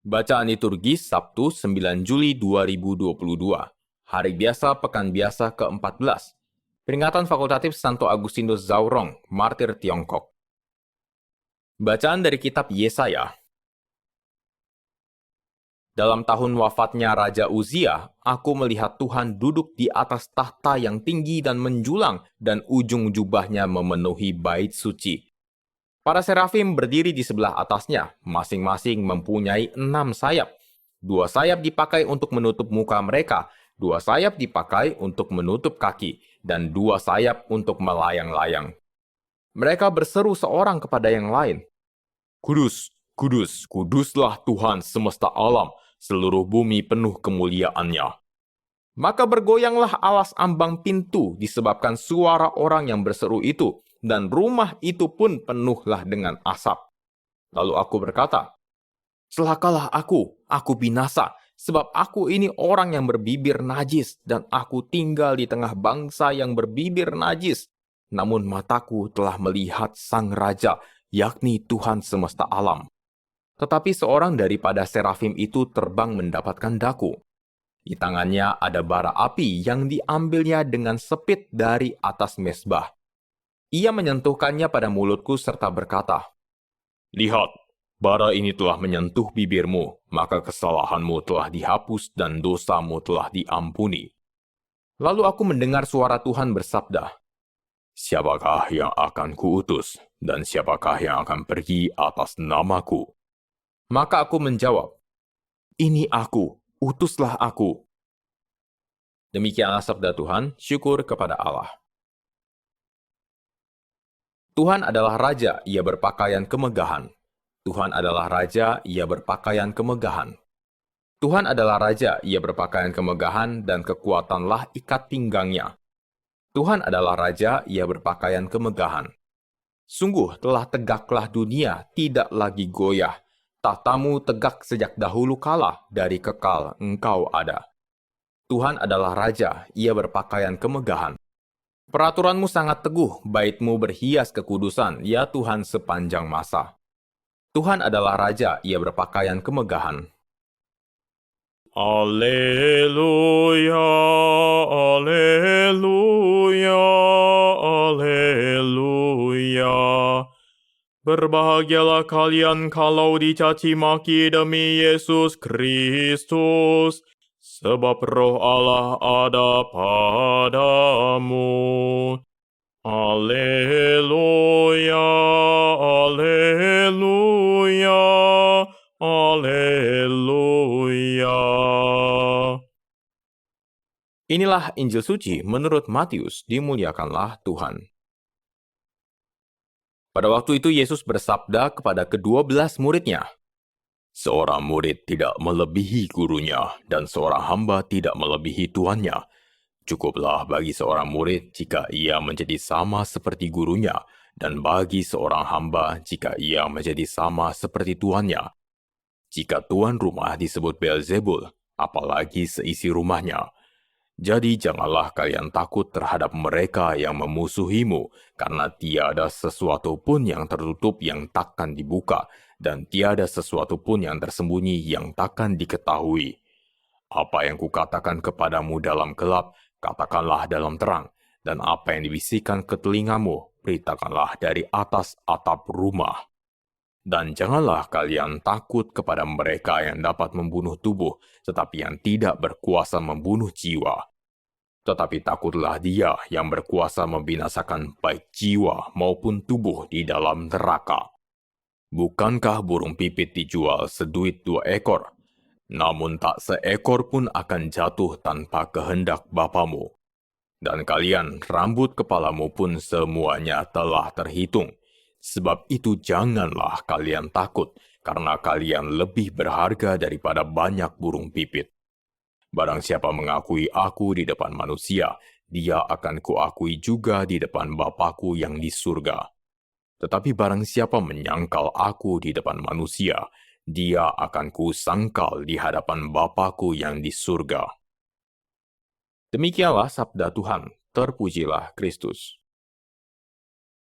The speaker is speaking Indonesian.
Bacaan liturgis Sabtu 9 Juli 2022. Hari biasa Pekan Biasa ke-14. Peringatan fakultatif Santo Agustinus Zaurong, martir Tiongkok. Bacaan dari kitab Yesaya. Dalam tahun wafatnya Raja Uzia, aku melihat Tuhan duduk di atas tahta yang tinggi dan menjulang, dan ujung jubahnya memenuhi bait suci. Para serafim berdiri di sebelah atasnya, masing-masing mempunyai 6 sayap. 2 sayap dipakai untuk menutup muka mereka, 2 sayap dipakai untuk menutup kaki, dan 2 sayap untuk melayang-layang. Mereka berseru seorang kepada yang lain, "Kudus, kudus, kuduslah Tuhan semesta alam, seluruh bumi penuh kemuliaannya." Maka bergoyanglah alas ambang pintu disebabkan suara orang yang berseru itu, dan rumah itu pun penuhlah dengan asap. Lalu aku berkata, "Celakalah aku binasa, sebab aku ini orang yang berbibir najis, dan aku tinggal di tengah bangsa yang berbibir najis. Namun mataku telah melihat Sang Raja, yakni Tuhan semesta alam." Tetapi seorang daripada serafim itu terbang mendapatkan daku. Di tangannya ada bara api yang diambilnya dengan sepit dari atas mezbah. Ia menyentuhkannya pada mulutku serta berkata, "Lihat, bara ini telah menyentuh bibirmu, maka kesalahanmu telah dihapus dan dosamu telah diampuni." Lalu aku mendengar suara Tuhan bersabda, "Siapakah yang akan kuutus, dan siapakah yang akan pergi atas namaku?" Maka aku menjawab, "Ini aku, utuslah aku." Demikianlah sabda Tuhan, syukur kepada Allah. Tuhan adalah Raja, ia berpakaian kemegahan. Tuhan adalah Raja, ia berpakaian kemegahan. Tuhan adalah Raja, ia berpakaian kemegahan, dan kekuatanlah ikat pinggangnya. Tuhan adalah Raja, ia berpakaian kemegahan. Sungguh telah tegaklah dunia, tidak lagi goyah. Tahtamu tegak sejak dahulu kala, dari kekal engkau ada. Tuhan adalah Raja, ia berpakaian kemegahan. Peraturanmu sangat teguh, baitmu berhias kekudusan, ya Tuhan sepanjang masa. Tuhan adalah Raja, ia berpakaian kemegahan. Alleluia, alleluia, alleluia. Berbahagialah kalian kalau dicaci maki demi Yesus Kristus, sebab roh Allah ada padamu. Alleluia, alleluia, alleluia. Inilah Injil Suci menurut Matius, dimuliakanlah Tuhan. Pada waktu itu Yesus bersabda kepada ke-12 muridnya, "Seorang murid tidak melebihi gurunya, dan seorang hamba tidak melebihi tuannya. Cukuplah bagi seorang murid jika ia menjadi sama seperti gurunya, dan bagi seorang hamba jika ia menjadi sama seperti tuannya. Jika tuan rumah disebut Beelzebul, apalagi seisi rumahnya. Jadi janganlah kalian takut terhadap mereka yang memusuhimu, karena tiada sesuatu pun yang tertutup yang takkan dibuka, dan tiada sesuatu pun yang tersembunyi yang takkan diketahui. Apa yang kukatakan kepadamu dalam gelap, katakanlah dalam terang, dan apa yang dibisikkan ke telingamu, beritakanlah dari atas atap rumah. Dan janganlah kalian takut kepada mereka yang dapat membunuh tubuh, tetapi yang tidak berkuasa membunuh jiwa. Tetapi takutlah Dia yang berkuasa membinasakan baik jiwa maupun tubuh di dalam neraka. Bukankah burung pipit dijual seduit 2 ekor? Namun tak seekor pun akan jatuh tanpa kehendak Bapamu. Dan kalian, rambut kepalamu pun semuanya telah terhitung. Sebab itu janganlah kalian takut, karena kalian lebih berharga daripada banyak burung pipit. Barang siapa mengakui aku di depan manusia, dia akan kuakui juga di depan Bapa-Ku yang di surga. Tetapi barang siapa menyangkal aku di depan manusia, dia akan kusangkal di hadapan Bapa-Ku yang di surga." Demikianlah sabda Tuhan, terpujilah Kristus.